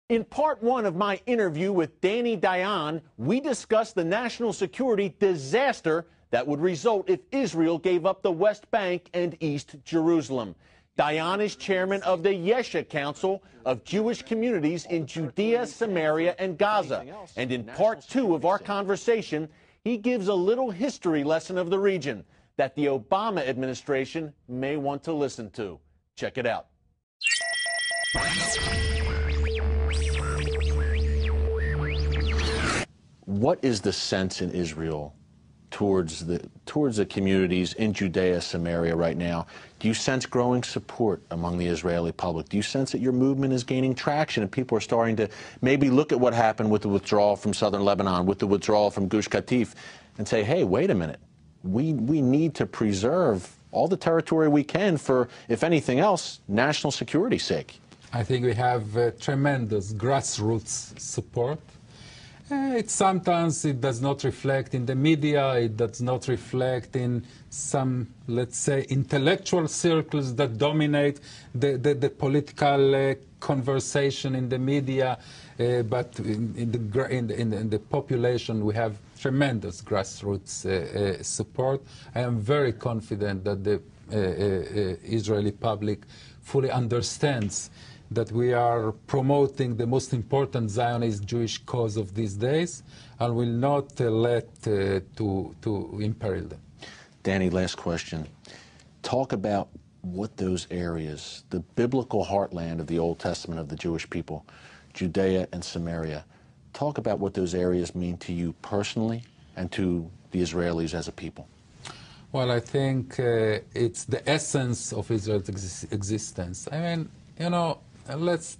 In part one of my interview with Danny Dayan, we discussed the national security disaster that would result if Israel gave up the West Bank and East Jerusalem. Dayan is chairman of the Yesha Council of Jewish Communities in Judea, Samaria, and Gaza. And in part two of our conversation, he gives a little history lesson of the region that the Obama administration may want to listen to. Check it out. What is the sense in Israel towards the communities in Judea, Samaria right now? Do you sense growing support among the Israeli public? Do you sense that your movement is gaining traction and people are starting to maybe look at what happened with the withdrawal from southern Lebanon, with the withdrawal from Gush Katif, and say, hey, wait a minute, we need to preserve all the territory we can for, if anything else, national security's sake? I think we have tremendous grassroots support. Sometimes it does not reflect in the media, it does not reflect in some, let's say, intellectual circles that dominate the political conversation in the media, but in the population we have tremendous grassroots support. I am very confident that the Israeli public fully understands that we are promoting the most important Zionist Jewish cause of these days and will not let to imperil them. Danny, last question. Talk about what those areas, the biblical heartland of the Old Testament of the Jewish people, Judea and Samaria, talk about what those areas mean to you personally and to the Israelis as a people. Well, I think it's the essence of Israel's existence. I mean, you know, let's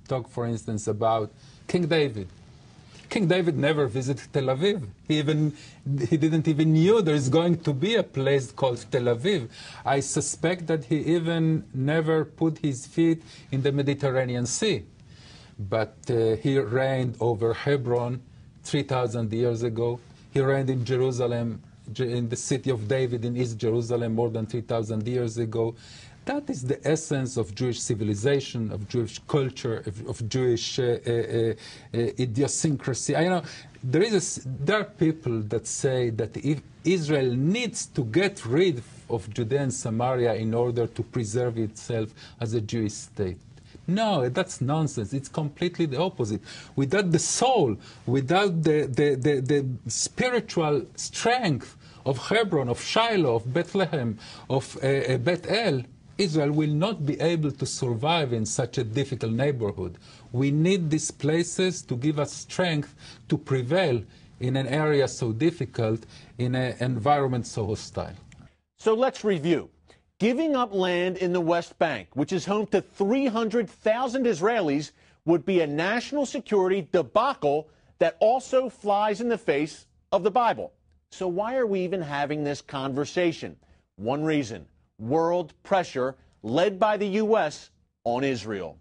talk, for instance, about King David. King David never visited Tel Aviv. He didn't even knew there is going to be a place called Tel Aviv. I suspect that he even never put his feet in the Mediterranean Sea. But he reigned over Hebron 3,000 years ago. He reigned in Jerusalem, in the city of David in East Jerusalem more than 3,000 years ago. That is the essence of Jewish civilization, of Jewish culture, of Jewish idiosyncrasy. There are people that say that if Israel needs to get rid of Judea and Samaria in order to preserve itself as a Jewish state. No, that's nonsense. It's completely the opposite. Without the soul, without the spiritual strength of Hebron, of Shiloh, of Bethlehem, of Beth El, Israel will not be able to survive in such a difficult neighborhood. We need these places to give us strength to prevail in an area so difficult, in an environment so hostile. So let's review. Giving up land in the West Bank, which is home to 300,000 Israelis, would be a national security debacle that also flies in the face of the Bible. So why are we even having this conversation? One reason: world pressure led by the U.S. on Israel.